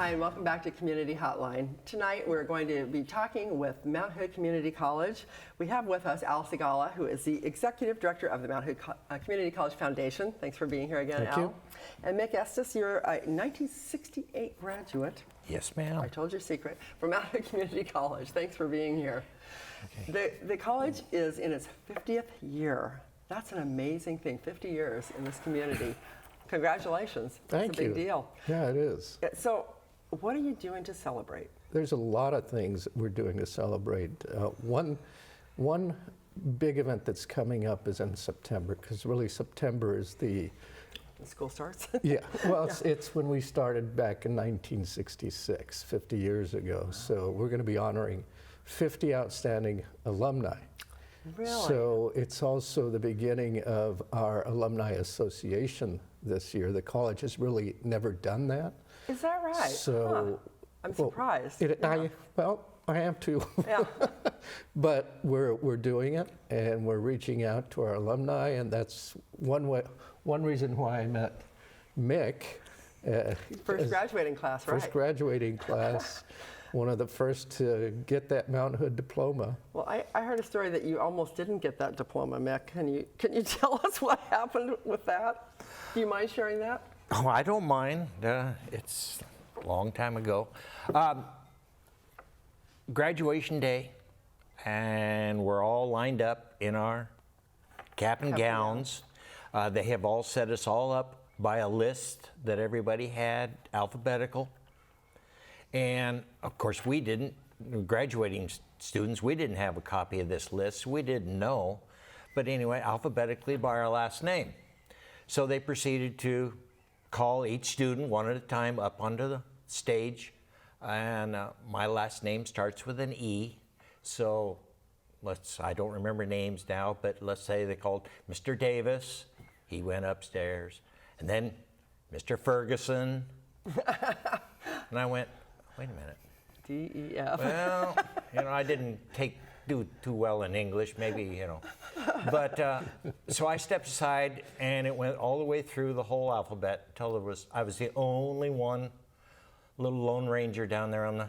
Hi, and welcome back to Community Hotline. Tonight we're going to be talking with Mount Hood Community College. We have with us Al Segala, who is the Executive Director of the Mount Hood Community College Foundation. Thanks for being here again, Thank Al. you. And Mick Estes, you're a 1968 graduate. Yes, ma'am. I told your secret, from Mount Hood Community College. Thanks for being here. Okay. The college is in its 50th year. That's an amazing thing, 50 years in this community. Congratulations. Thank That's a big deal. Yeah, it is. So, what are you doing to celebrate? There's a lot of things that we're doing to celebrate. One big event that's coming up is in September, because really September is the school starts? Yeah, well, it's when we started back in 1966, 50 years ago. Wow. So we're going to be honoring 50 outstanding alumni. Really? So it's also the beginning of our alumni association this year. The college has really never done that. Is that right? So I'm surprised. I am too. Yeah. But we're doing it, and we're reaching out to our alumni, and that's one reason why I met Mick. First graduating class, right? First graduating class. One of the first to get that Mount Hood diploma. Well, I heard a story that you almost didn't get that diploma, Mick. Can you tell us what happened with that? Do you mind sharing that? Oh, I don't mind. It's a long time ago. Graduation day, and we're all lined up in our cap and gowns. They have all set us all up by a list that everybody had, alphabetical. And of course we didn't, graduating students, we didn't have a copy of this list. We didn't know. But anyway, alphabetically by our last name. So they proceeded to call each student one at a time up onto the stage. And my last name starts with an E. So I don't remember names now, but let's say they called Mr. Davis. He went upstairs. And then Mr. Ferguson. And I went, wait a minute. D-E-F. Well, I didn't do too well in English, maybe, But, so I stepped aside, and it went all the way through the whole alphabet until I was the only one little Lone Ranger down there on the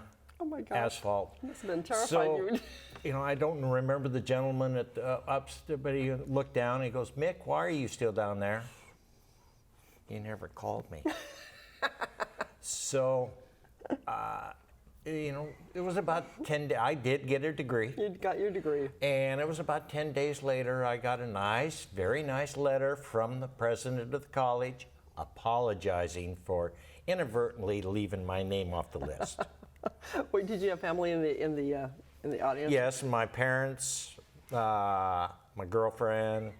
asphalt. Must have been terrifying. So, I don't remember the gentleman at upstairs, but he looked down and he goes, Mick, why are you still down there? You never called me. So, it was about 10 days. I did get a degree. You got your degree. And it was about 10 days later, I got a very nice letter from the president of the college apologizing for inadvertently leaving my name off the list. Wait, did you have family in the audience? Yes, my parents, my girlfriend,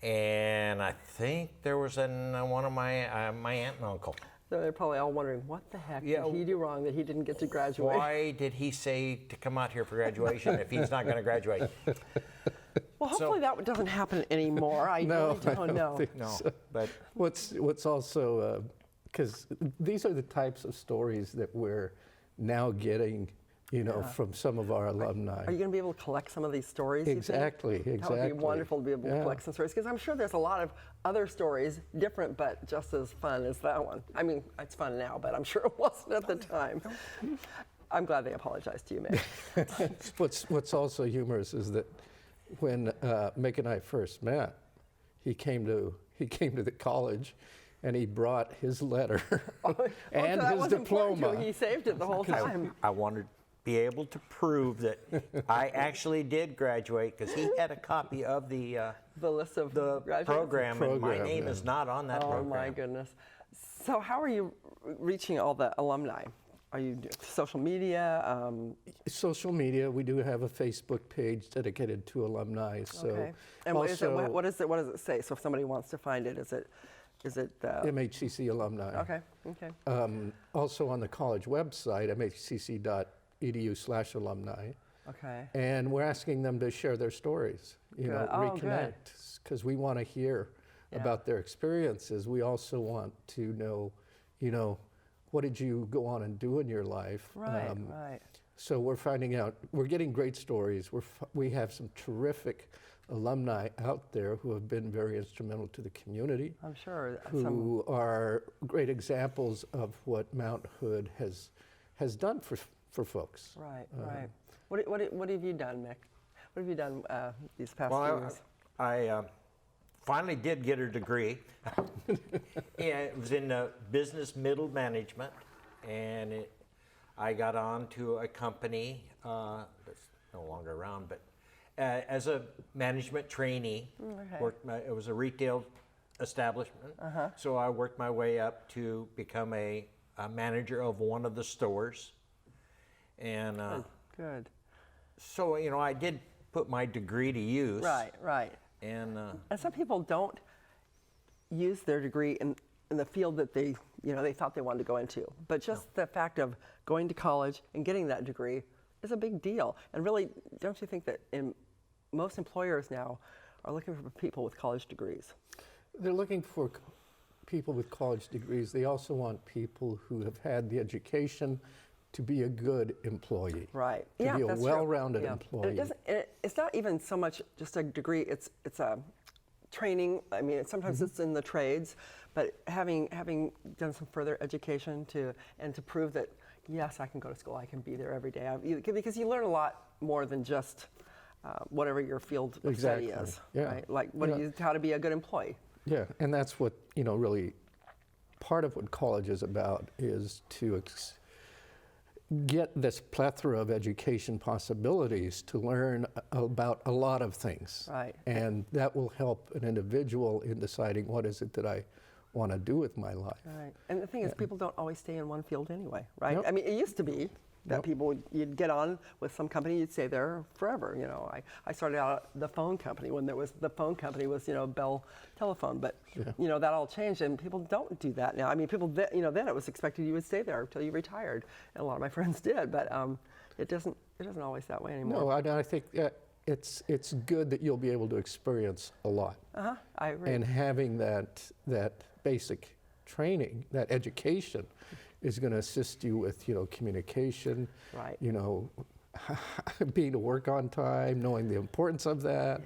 and I think there was one of my aunt and uncle. So they're probably all wondering, what the heck did he do wrong that he didn't get to graduate? Why did he say to come out here for graduation if he's not going to graduate? Well, hopefully that doesn't happen anymore. I really don't know. So. But what's also, because these are the types of stories that we're now getting, from some of our alumni. Are you going to be able to collect some of these stories? Exactly. That would be wonderful to be able to collect some stories, because I'm sure there's a lot of other stories, different but just as fun as that one. I mean, it's fun now, but I'm sure it wasn't at the time. I'm glad they apologized to you, Mick. What's also humorous is that when Mick and I first met, he came to the college, and he brought his letter and his diploma. He saved it the whole time. I wanted to be able to prove that I actually did graduate, because he had a copy of the list of the program, and my name is not on that program. Oh my goodness! So how are you reaching all the alumni? Are you doing social media? Social media. We do have a Facebook page dedicated to alumni. So okay. And also, what does it say? So if somebody wants to find it, is it MHCC alumni? Okay. Also on the college website, mhcc.edu/alumni. Okay. And we're asking them to share their stories, reconnect, because we want to hear about their experiences. We also want to know, what did you go on and do in your life? Right. So we're finding out, we're getting great stories. We have some terrific alumni out there who have been very instrumental to the community, I'm sure. who are great examples of what Mount Hood has done for folks. Right, right. What have you done, Mick? What have you done these past few Well, years? I finally did get a degree. It was in business middle management, and I got on to a company that's no longer around, but as a management trainee. Okay. It was a retail establishment, so I worked my way up to become a manager of one of the stores. And Good. so, I did put my degree to use. Right, right. And And some people don't use their degree in the field that they thought they wanted to go into. But just the fact of going to college and getting that degree is a big deal. And really, don't you think that most employers now are looking for people with college degrees? They're looking for people with college degrees. They also want people who have had the education to be a good employee. Right. To be a that's true. well-rounded Yeah. employee. It's not even so much just a degree. It's a training. I mean, sometimes it's in the trades, but having done some further education to prove that yes, I can go to school. I can be there every day. Because you learn a lot more than just whatever your field of study is. Yeah. Right. Like how to be a good employee. Yeah, and that's what, really part of what college is about, is to get this plethora of education possibilities to learn about a lot of things. Right. And that will help an individual in deciding what is it that I want to do with my life. Right. And the thing is, people don't always stay in one field anyway, right? Nope. I mean, it used to be that Nope. you'd get on with some company, you'd stay there forever. I started out at the phone company when the phone company was, Bell Telephone, but that all changed, and people don't do that now. I mean, people, then it was expected you would stay there until you retired, and a lot of my friends did, but it doesn't always that way anymore. No, I think it's good that you'll be able to experience a lot. I agree. And having that basic training, that education, is going to assist you with, communication, Right. being to work on time, knowing the importance of that,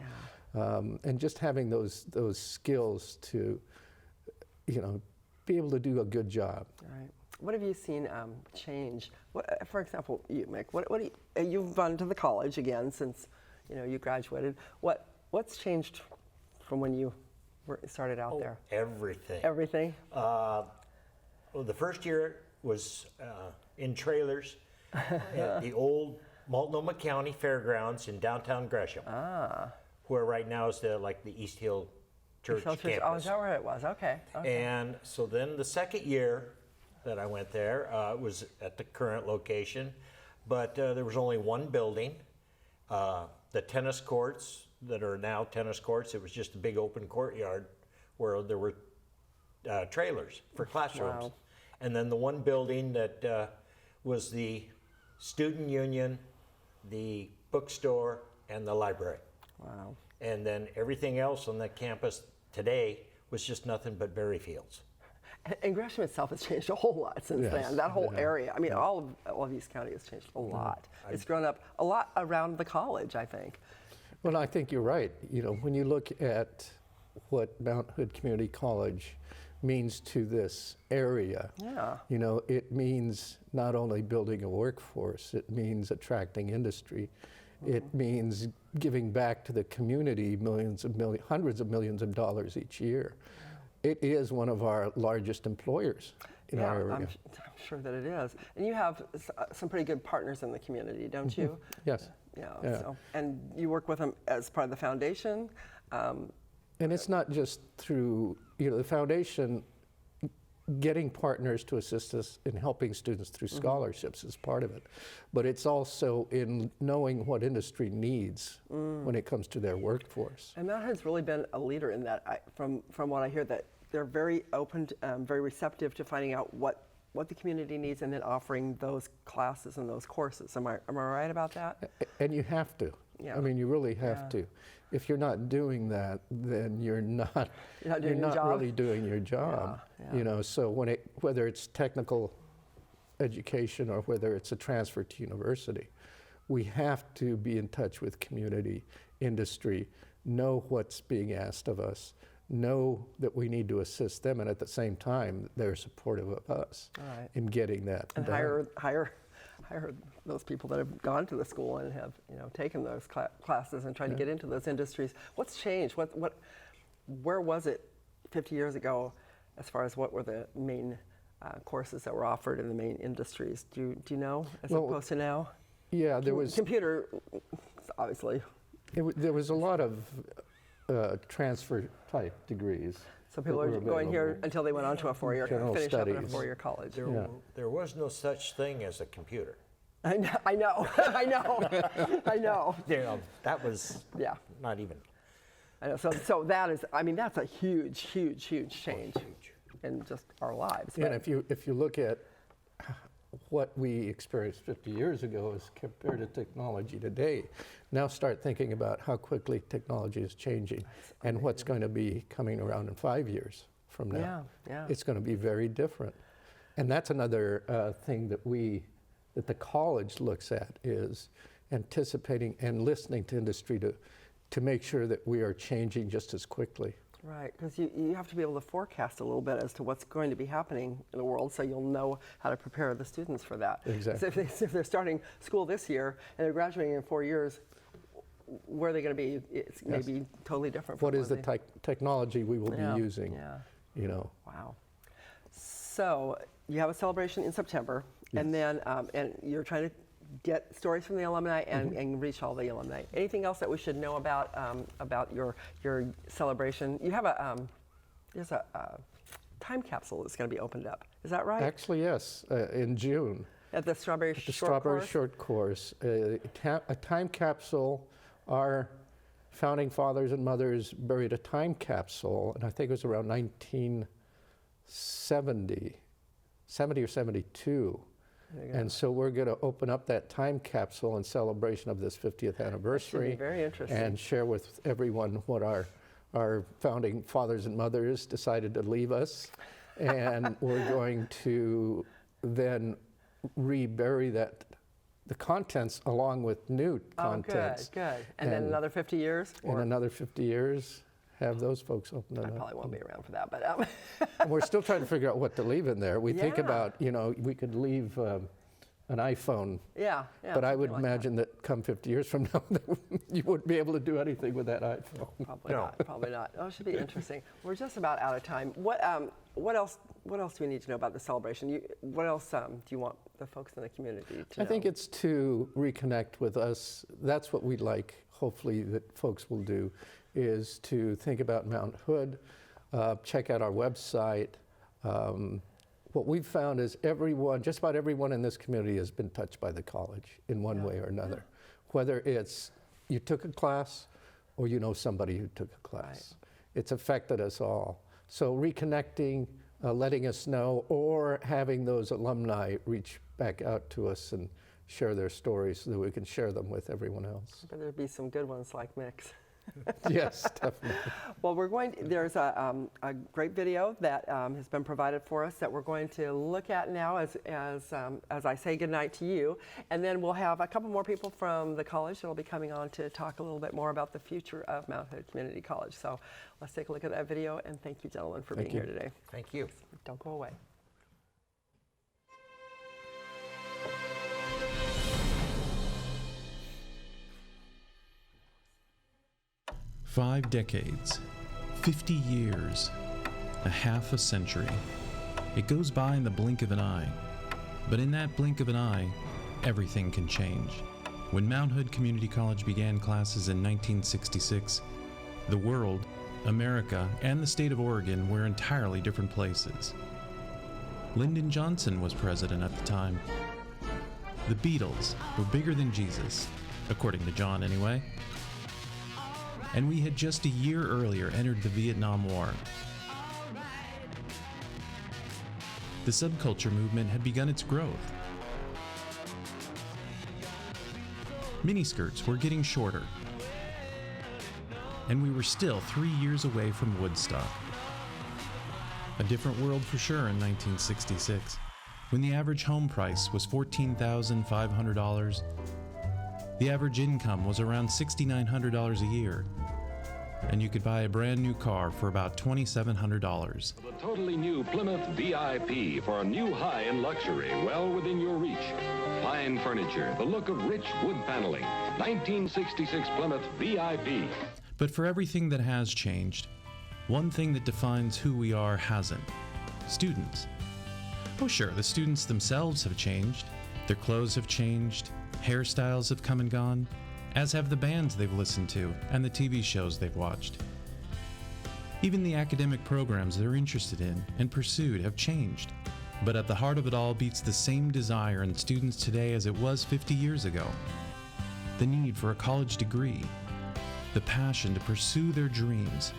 and just having those skills to, be able to do a good job. Right. What have you seen change? For example, you, Mick, you've gone to the college again since you graduated. What's changed from when you started out there? Everything. Everything. Well, the first year was in trailers at the old Multnomah County Fairgrounds in downtown Gresham, where right now is the East Hill Church campus. Oh, is that where it was? Okay. And so then the second year that I went there was at the current location, but there was only one building. The tennis courts that are now tennis courts, it was just a big open courtyard where there were trailers for classrooms. Wow. And then the one building that was the student union, the bookstore, and the library. Wow. And then everything else on the campus today was just nothing but berry fields. And Gresham itself has changed a whole lot since Yes. then. That whole area. I mean, all of East County has changed a lot. It's grown up a lot around the college, I think. Well, I think you're right. When you look at what Mount Hood Community College means to this area, it means not only building a workforce, it means attracting industry. It means giving back to the community hundreds of millions of dollars each year. It is one of our largest employers in our area. I'm sure that it is. And you have some pretty good partners in the community, don't you? Yes. Yeah. Yeah. So, and you work with them as part of the foundation. And it's not just through, the foundation, getting partners to assist us in helping students through scholarships is part of it. But it's also in knowing what industry needs when it comes to their workforce. And Mount Hood's really been a leader in that. From what I hear, that they're very open, very receptive to finding out what the community needs and then offering those classes and those courses. Am I right about that? And you have to. Yeah. I mean, you really have to. If you're not doing that, then you're not doing your job? really doing your job. Yeah. So whether it's technical education or whether it's a transfer to university. We have to be in touch with community, industry, know what's being asked of us, know that we need to assist them, and at the same time, they're supportive of us in getting that and done. hire those people that have gone to the school and have taken those classes and tried to get into those industries. What's changed? Where was it 50 years ago, as far as what were the main courses that were offered in the main industries? Do you know, as opposed to now? Yeah, there was computer, obviously. There was a lot of transfer type degrees. So people are going here until they went on to a four-year, finish up in a four-year college. There was no such thing as a computer. I know, I know. That was not even. I know. So that is, I mean, that's a huge change in just our lives. And if you look at what we experienced 50 years ago as compared to technology today, now start thinking about how quickly technology is changing and what's going to be coming around in 5 years from now. Yeah. It's going to be very different. And that's another thing that the college looks at, is anticipating and listening to industry to make sure that we are changing just as quickly. Right, because you have to be able to forecast a little bit as to what's going to be happening in the world, so you'll know how to prepare the students for that. Exactly. So if they're starting school this year and they're graduating in 4 years, where are they going to be? It's maybe totally different. What is the technology we will be using? Wow. So you have a celebration in September, and then and you're trying to get stories from the alumni and reach all the alumni. Anything else that we should know about your celebration? You have there's a time capsule that's going to be opened up. Is that right? Actually, yes, in June. At the Strawberry Short Course. A time capsule. Our founding fathers and mothers buried a time capsule, and I think it was around 1970 or 72. And so we're going to open up that time capsule in celebration of this 50th anniversary. That should be very interesting. And share with everyone what our founding fathers and mothers decided to leave us. And we're going to then rebury the contents along with new contents. Oh, good. And then another 50 years? In another 50 years, have those folks open it up. I probably won't be around for that, but... And we're still trying to figure out what to leave in there. We think about, we could leave an iPhone. Yeah. But I would imagine that come 50 years from now, you wouldn't be able to do anything with that iPhone. Probably not. Oh, it should be interesting. We're just about out of time. What else do we need to know about the celebration? What else do you want the folks in the community to know? I think it's to reconnect with us. That's what we'd like, hopefully, that folks will do, is to think about Mount Hood, check out our website. What we've found is just about everyone in this community has been touched by the college in one way or another. Whether it's you took a class or you know somebody who took a class. Right. It's affected us all. So reconnecting, letting us know, or having those alumni reach back out to us and share their stories so that we can share them with everyone else. But there'd be some good ones like Mick's. Yes, definitely. Well, there's a great video that has been provided for us that we're going to look at now as I say goodnight to you. And then we'll have a couple more people from the college that will be coming on to talk a little bit more about the future of Mount Hood Community College. So let's take a look at that video, and thank you, gentlemen, for being here today. Thank you. Don't go away. Five decades, 50 years, a half a century. It goes by in the blink of an eye. But in that blink of an eye, everything can change. When Mount Hood Community College began classes in 1966, the world, America, and the state of Oregon were entirely different places. Lyndon Johnson was president at the time. The Beatles were bigger than Jesus, according to John anyway. And we had just a year earlier entered the Vietnam War. The subculture movement had begun its growth. Miniskirts were getting shorter. And we were still 3 years away from Woodstock. A different world for sure in 1966. when the average home price was $14,500, the average income was around $6,900 a year, and you could buy a brand new car for about $2,700. The totally new Plymouth VIP for a new high in luxury, well within your reach. Fine furniture, the look of rich wood paneling. 1966 Plymouth VIP. But for everything that has changed, one thing that defines who we are hasn't. Students. Oh sure, the students themselves have changed. Their clothes have changed, hairstyles have come and gone, as have the bands they've listened to and the TV shows they've watched. Even the academic programs they're interested in and pursued have changed. But at the heart of it all beats the same desire in students today as it was 50 years ago. The need for a college degree, the passion to pursue their dreams,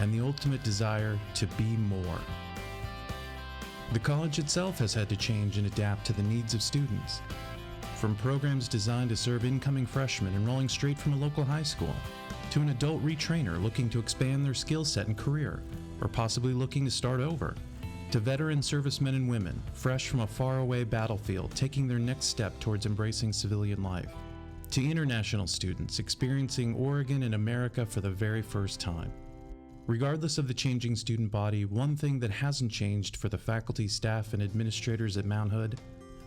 and the ultimate desire to be more. The college itself has had to change and adapt to the needs of students. From programs designed to serve incoming freshmen enrolling straight from a local high school, to an adult retrainer looking to expand their skill set and career, or possibly looking to start over, to veteran servicemen and women fresh from a faraway battlefield taking their next step towards embracing civilian life, to international students experiencing Oregon and America for the very first time. Regardless of the changing student body, one thing that hasn't changed for the faculty, staff, and administrators at Mount Hood: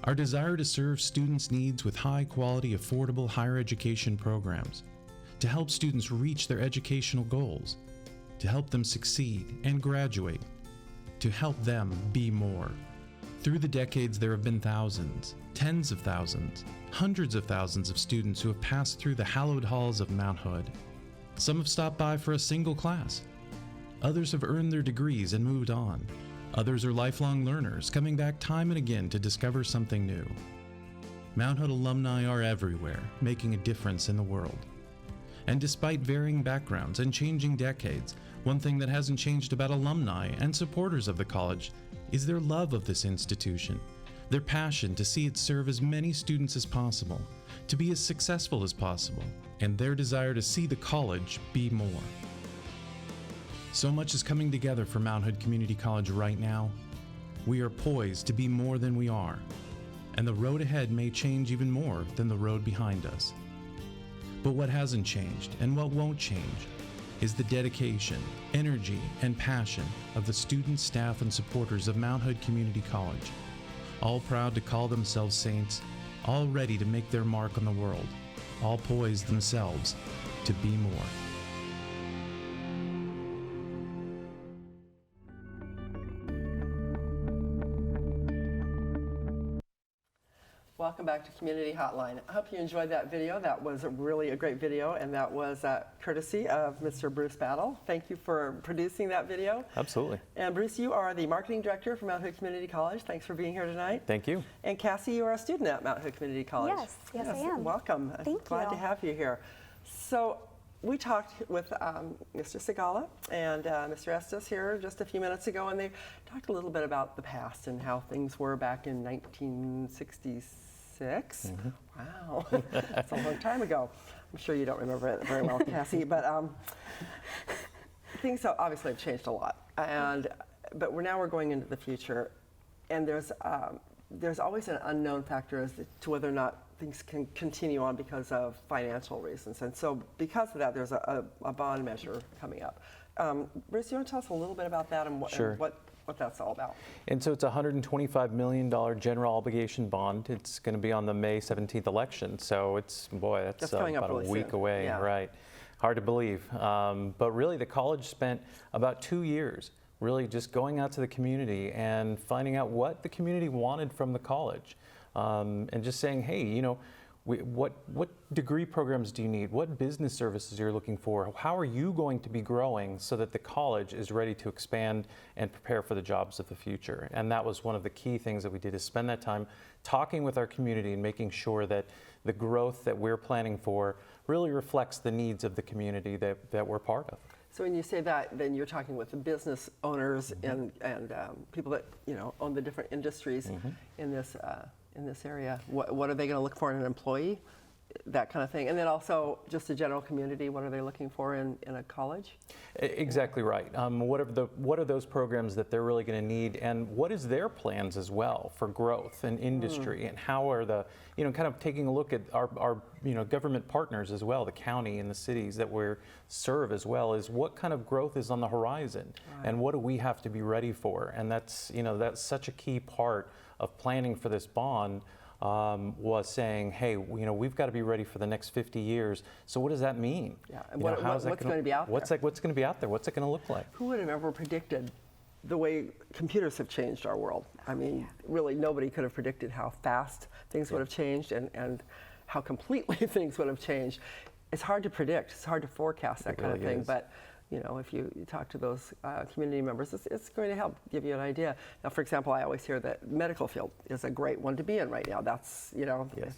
our desire to serve students' needs with high-quality, affordable higher education programs, to help students reach their educational goals, to help them succeed and graduate, to help them be more. Through the decades, there have been thousands, tens of thousands, hundreds of thousands of students who have passed through the hallowed halls of Mount Hood. Some have stopped by for a single class. Others have earned their degrees and moved on. Others are lifelong learners, coming back time and again to discover something new. Mount Hood alumni are everywhere, making a difference in the world. And despite varying backgrounds and changing decades, one thing that hasn't changed about alumni and supporters of the college is their love of this institution, their passion to see it serve as many students as possible, to be as successful as possible, and their desire to see the college be more. So much is coming together for Mount Hood Community College right now. We are poised to be more than we are, and the road ahead may change even more than the road behind us. But what hasn't changed, and what won't change, is the dedication, energy, and passion of the students, staff, and supporters of Mount Hood Community College, all proud to call themselves saints, all ready to make their mark on the world, all poised themselves to be more. Welcome back to Community Hotline. I hope you enjoyed that video. That was really a great video, and that was courtesy of Mr. Bruce Battle. Thank you for producing that video. Absolutely. And Bruce, you are the marketing director for Mount Hood Community College. Thanks for being here tonight. Thank you. And Cassie, you are a student at Mount Hood Community College. Yes, I am. Welcome. Thank Glad you. to have you here. So we talked with Mr. Segala and Mr. Estes here just a few minutes ago, and they talked a little bit about the past and how things were back in 1966. Mm-hmm. Wow, that's a long time ago. I'm sure you don't remember it very well, Cassie, but things obviously have changed a lot, but now we're going into the future, and there's always an unknown factor as to whether or not things can continue on because of financial reasons, and so because of that, there's a bond measure coming up. Bruce, you want to tell us a little bit about that and what? Sure. And what that's all about? And so it's a $125 million general obligation bond. It's going to be on the May 17th election. So that's coming up about really a week soon. away, Yeah. Right? Hard to believe. But really, the college spent about 2 years really just going out to the community and finding out what the community wanted from the college, and just saying, hey, you know, what degree programs do you need? What business services you're looking for? How are you going to be growing so that the college is ready to expand and prepare for the jobs of the future? And that was one of the key things that we did, is spend that time talking with our community and making sure that the growth that we're planning for really reflects the needs of the community that we're part of. So when you say that, then you're talking with the business owners and people that own the different industries in this area. What are they going to look for in an employee? that kind of thing. And then also just the general community, what are they looking for in a college? Exactly right. What are those programs that they're really going to need, and what is their plans as well for growth and industry, and how are the, kind of taking a look at our government partners as well, the county and the cities that we serve as well, is what kind of growth is on the horizon, and what do we have to be ready for? And that's such a key part of planning for this bond. Was saying, hey, we've got to be ready for the next 50 years. So what does that mean? Yeah, and what's going to be out there? What's going to be out there? What's it going to look like? Who would have ever predicted the way computers have changed our world? I mean, really, nobody could have predicted how fast things would have changed and how completely things would have changed. It's hard to predict. It's hard to forecast that kind of thing. But if you talk to those community members, it's going to help give you an idea. Now, for example, I always hear that medical field is a great one to be in right now. That's,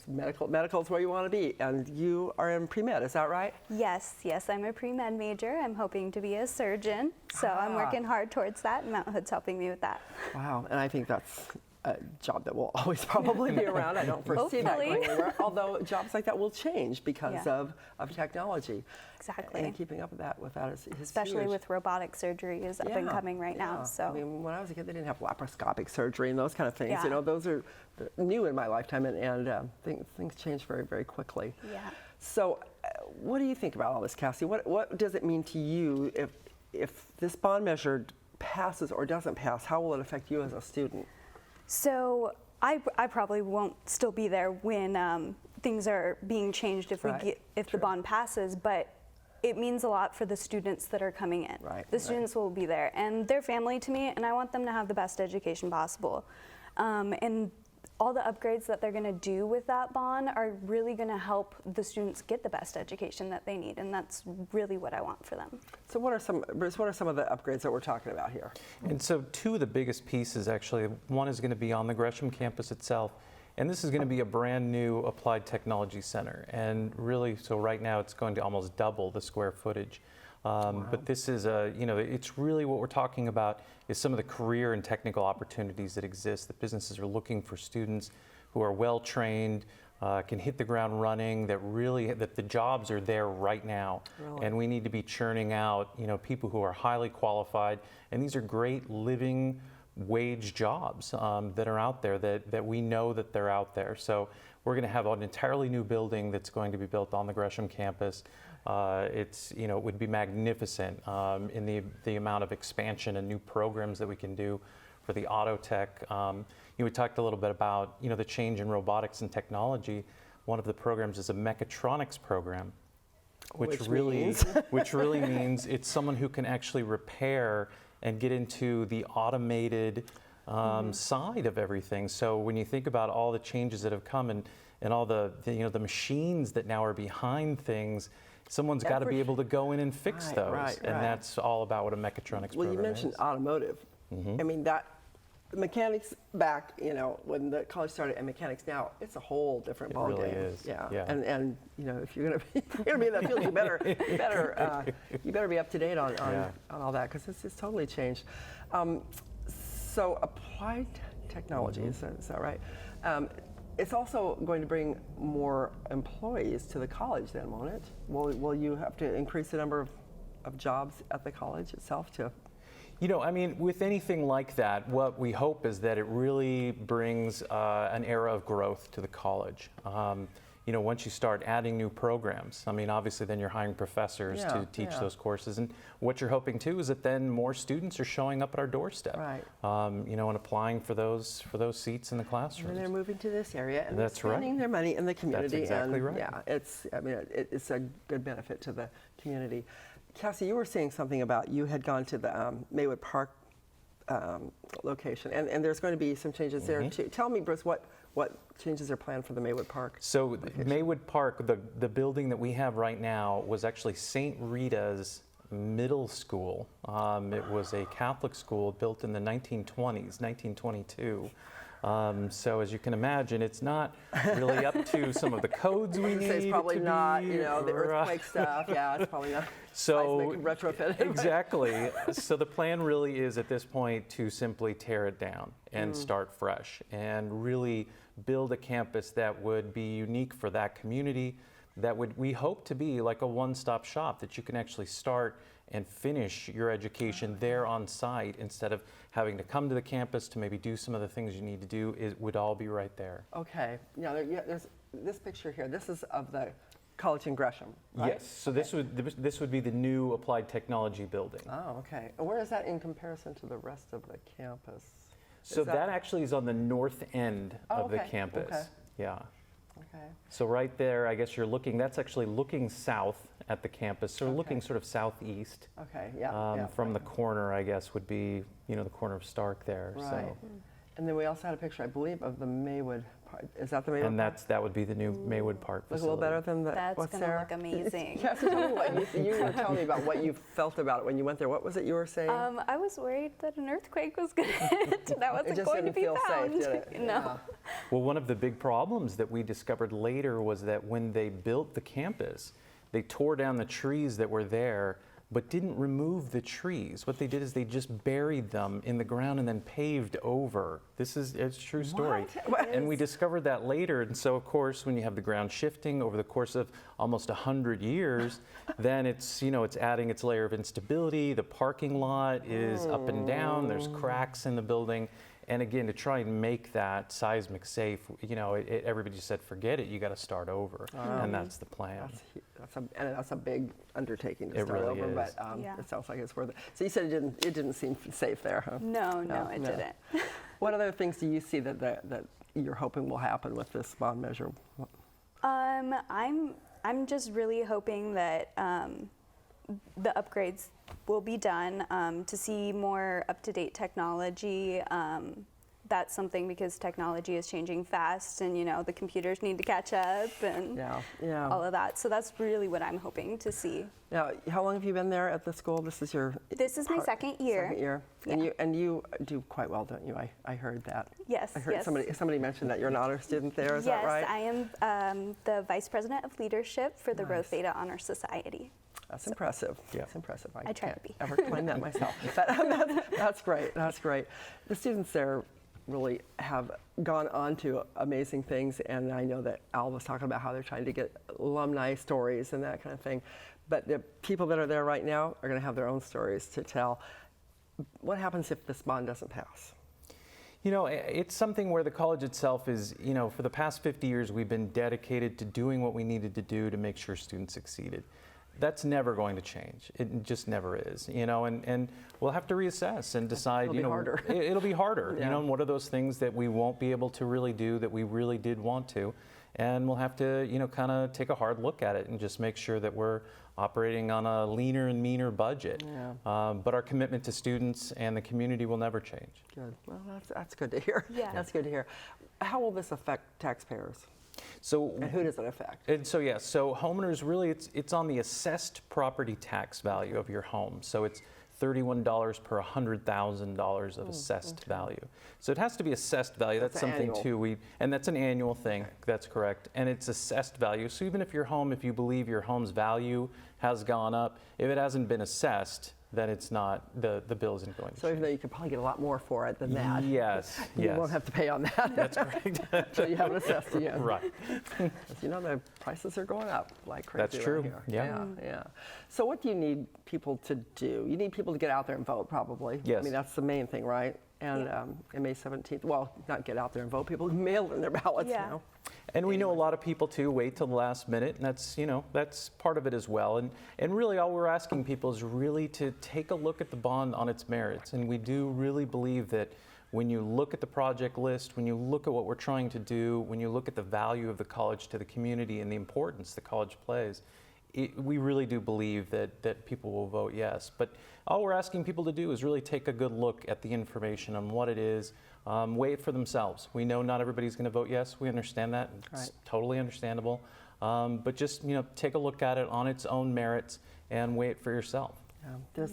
medical is where you want to be. And you are in pre-med, is that right? Yes, I'm a pre-med major. I'm hoping to be a surgeon. So I'm working hard towards that, and Mount Hood's helping me with that. Wow, and I think that's a job that will always probably be around. I don't foresee that going anywhere, although jobs like that will change because of technology. Exactly. And keeping up with that is especially huge. with robotic surgery is up and coming right now. So I mean, when I was a kid, they didn't have laparoscopic surgery and those kind of things. Yeah. Those are new in my lifetime, and things change very, very quickly. Yeah. So, what do you think about all this, Cassie? What does it mean to you if this bond measure passes or doesn't pass? How will it affect you as a student? So I probably won't still be there when things are being changed if the bond passes, but it means a lot for the students that are coming in. The students will be there, and they're family to me, and I want them to have the best education possible. And all the upgrades that they're going to do with that bond are really going to help the students get the best education that they need, and that's really what I want for them. So Bruce, what are some of the upgrades that we're talking about here? And so two of the biggest pieces, actually, one is going to be on the Gresham campus itself, and this is going to be a brand new applied technology center. And really, so right now it's going to almost double the square footage. But this is it's really what we're talking about is some of the career and technical opportunities that exist, that businesses are looking for students who are well trained, can hit the ground running, that the jobs are there right now. Really? And we need to be churning out, people who are highly qualified, and these are great living wage jobs that are out there that we know that they're out there. So we're going to have an entirely new building that's going to be built on the Gresham campus. It would be magnificent in the amount of expansion and new programs that we can do for the auto tech. We talked a little bit about the change in robotics and technology. One of the programs is a mechatronics program, which really means it's someone who can actually repair and get into the automated side of everything. So when you think about all the changes that have come and all the machines that now are behind things, someone's got to be able to go in and fix those, and that's all about what a mechatronics program is. Well, you mentioned automotive. I mean, that mechanics back, when the college started, and mechanics now, it's a whole different ballgame. It really is. Yeah. And if you're going to be in that field, you better be up to date on all that, because it's totally changed. So applied technology, is that right? It's also going to bring more employees to the college then, won't it? Will you have to increase the number of jobs at the college itself to? With anything like that, what we hope is that it really brings an era of growth to the college. Once you start adding new programs, obviously then you're hiring professors to teach those courses. And what you're hoping too is that then more students are showing up at our doorstep, and applying for those seats in the classroom. And they're moving to this area and that's spending their money in the community. That's exactly right. Yeah, it's a good benefit to the community. Cassie, you were saying something about you had gone to the Maywood Park location, and there's going to be some changes there too. Tell me, Bruce, what changes are planned for the Maywood Park? So Maywood Park, the building that we have right now was actually St. Rita's Middle School. It was a Catholic school built in the 1920s, 1922. So as you can imagine, it's not really up to some of the codes we need. It's probably to not, be, you know, the earthquake stuff. Yeah, it's probably not seismic retrofitting. Exactly. So the plan really is at this point to simply tear it down and start fresh and really build a campus that would be unique for that community, that we hope to be like a one-stop shop, that you can actually start and finish your education there on site instead of having to come to the campus to maybe do some of the things you need to do. It would all be right there. Okay. Now, there's this picture here. This is of the college in Gresham, right? Yes. So this would be the new applied technology building. Oh, okay. And where is that in comparison to the rest of the campus? So that actually is on the north end of the campus. Okay. Yeah. Okay. So right there, I guess you're looking, that's actually looking south at the campus, so looking sort of southeast. Okay, yeah. From the corner, I guess, would be, you know, the corner of Stark there. Right. So. And then we also had a picture, I believe, of the Maywood part. Is that the Maywood And part? that would be the new Maywood Park Look a facility. little better than the That's what's gonna there? look amazing. Yes, tell me what you were telling me about what you felt about it when you went there. What was it you were saying? I was worried that an earthquake was going to hit. That wasn't just going to didn't be feel found. safe, did it? No. Yeah. Well, one of the big problems that we discovered later was that when they built the campus, they tore down the trees that were there, but didn't remove the trees. What they did is they just buried them in the ground and then paved over. It's a true story. What? And we discovered that later. And so, of course, when you have the ground shifting over the course of almost 100 years, then it's, you know, it's adding its layer of instability. The parking lot is up and down. There's cracks in the building. And again, to try and make that seismic safe, you know, everybody just said, forget it, you got to start over. And that's the plan. That's a big undertaking to It start really over, is. but it sounds like it's worth it. So you said it didn't seem safe there, huh? No, it didn't. What other things do you see that you're hoping will happen with this bond measure? I'm just really hoping that the upgrades will be done to see more up-to-date technology. That's something because technology is changing fast, and you know the computers need to catch up and all of that. So that's really what I'm hoping to see. Now, how long have you been there at the school? This is my second year. Second year, Yeah. and you do quite well, don't you? I heard that. Yes. I heard yes. somebody mentioned that you're an honor student there. Is yes, that right? Yes, I am the vice president of leadership for the Rho Theta Honor Society. That's impressive. Yeah. That's impressive. I try can't to be. ever claim that myself. But that's great. That's great. The students there really have gone on to amazing things, and I know that Al was talking about how they're trying to get alumni stories and that kind of thing. But the people that are there right now are going to have their own stories to tell. What happens if this bond doesn't pass? You know, it's something where the college itself is, you know, for the past 50 years, we've been dedicated to doing what we needed to do to make sure students succeeded. That's never going to change. It just never is, you know, and we'll have to reassess and decide, It'll you be know, harder. It'll be harder, Yeah. you know, and what are those things that we won't be able to really do that we really did want to? And we'll have to, you know, kind of take a hard look at it and just make sure that we're operating on a leaner and meaner budget. Yeah. But our commitment to students and the community will never change. Good. Well, that's good to hear. Yeah. That's good to hear. How will this affect taxpayers? So, And who does it affect? And so so homeowners really, it's on the assessed property tax value of your home. So it's $31 per $100,000 of assessed value. So it has to be assessed value. That's something annual. too. And that's an annual thing. Okay. That's correct. And it's assessed value. So even if you believe your home's value has gone up, if it hasn't been assessed, then it's not, the bill isn't going to So even though you could probably get a lot more for it than that, Yes. you won't have to pay on that. That's correct. So you haven't assessed again. Right. You know, the prices are going up like crazy. That's true. Here. Yeah. Yeah. So what do you need people to do? You need people to get out there and vote, probably. Yes. I mean, that's the main thing, right? And on May 17th, well, not get out there and vote. People mail in their ballots now. And we know a lot of people too wait till the last minute, and that's, you know, that's part of it as well. And really all we're asking people is really to take a look at the bond on its merits. And we do really believe that when you look at the project list, when you look at what we're trying to do, when you look at the value of the college to the community and the importance the college plays, we really do believe that people will vote yes. But all we're asking people to do is really take a good look at the information on what it is, weigh it for themselves. We know not everybody's going to vote yes. We understand that. It's totally understandable. But just, you know, take a look at it on its own merits and weigh it for yourself. Yeah.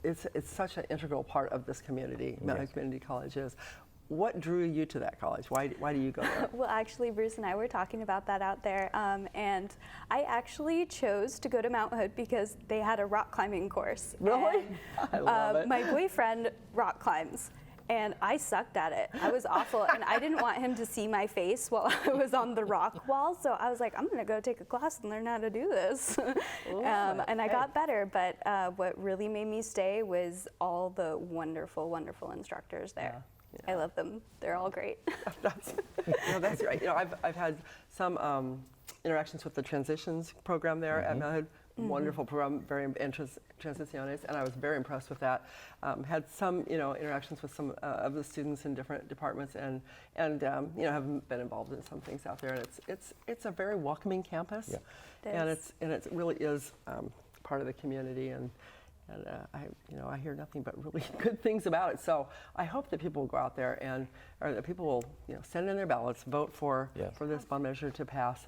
It's such an integral part of this community, Mountain Community College is. what drew you to that college? Why do you go there? Well, actually, Bruce and I were talking about that out there, and I actually chose to go to Mount Hood because they had a rock climbing course. Really? And, I love it. My boyfriend rock climbs, and I sucked at it. I was awful, and I didn't want him to see my face while I was on the rock wall, so I was like, I'm gonna go take a class and learn how to do this. And I got better, but what really made me stay was all the wonderful, wonderful instructors there. I love them. They're all great. That's right. I've had some interactions with the transitions program there at Mount Hood. Wonderful program, very transiciones, and I was very impressed with that. Had some, interactions with some of the students in different departments, and have been involved in some things out there. And it's a very welcoming campus, and it really is part of the community. And I hear nothing but really good things about it. So I hope that people will go out there or that people will, send in their ballots, vote for this bond measure to pass.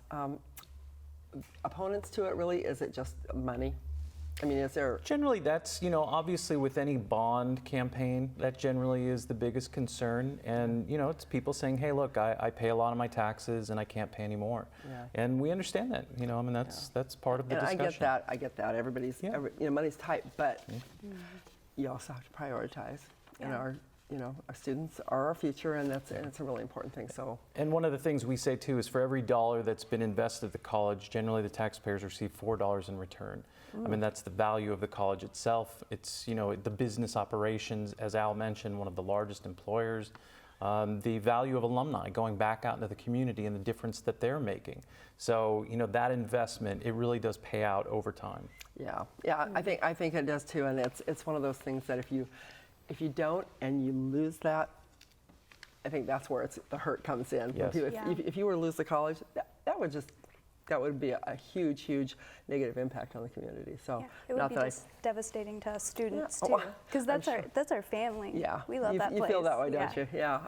Opponents to it, really, is it just money? I mean, is there... Generally, that's, obviously with any bond campaign, that generally is the biggest concern. And, it's people saying, hey, look, I pay a lot of my taxes and I can't pay any more. Yeah. And we understand that, that's part of the discussion. I get that. Everybody's, money's tight, but you also have to prioritize. And our students are our future, and it's a really important thing. So, and one of the things we say too is for every dollar that's been invested at the college, generally the taxpayers receive $4 in return. I mean, that's the value of the college itself. It's the business operations, as Al mentioned, one of the largest employers. The value of alumni going back out into the community and the difference that they're making. So that investment, it really does pay out over time. Yeah, I think it does too, and it's one of those things that if you don't and you lose that, I think that's where the hurt comes in. Yes. If you were to lose the college, that would be a huge negative impact on the community. So it would be just devastating to us students too, because that's our family. Yeah, we love that place. You feel that way, don't you? Yeah,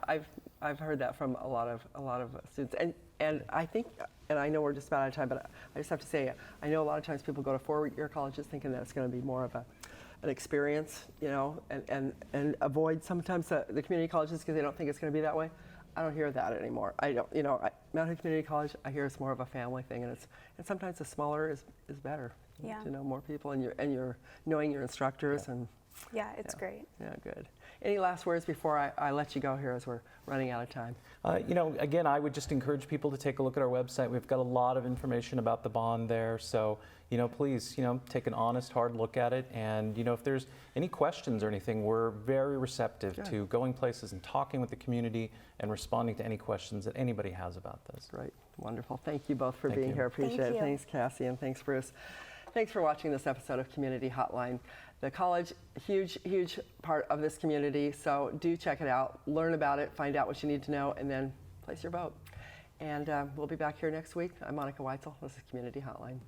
I've heard that from a lot of students, and I think, and I know we're just about out of time, but I just have to say, I know a lot of times people go to four-year colleges thinking that it's going to be more of an experience, and avoid sometimes the community colleges because they don't think it's going to be that way. I don't hear that anymore. I don't, Mount Hood Community College, I hear it's more of a family thing, and sometimes the smaller is better. Yeah. To know more people, and you're knowing your instructors, and it's great. Yeah, good. Any last words before I let you go here as we're running out of time? Again, I would just encourage people to take a look at our website. We've got a lot of information about the bond there. So, please, take an honest, hard look at it. And, if there's any questions or anything, we're very receptive to going places and talking with the community and responding to any questions that anybody has about this. Great. Wonderful. Thank you both for being here. Appreciate it. Thanks, Cassie, and thanks, Bruce. Thanks for watching this episode of Community Hotline. The college, huge part of this community, so do check it out, learn about it, find out what you need to know, and then place your vote. And we'll be back here next week. I'm Monica Weitzel. This is Community Hotline.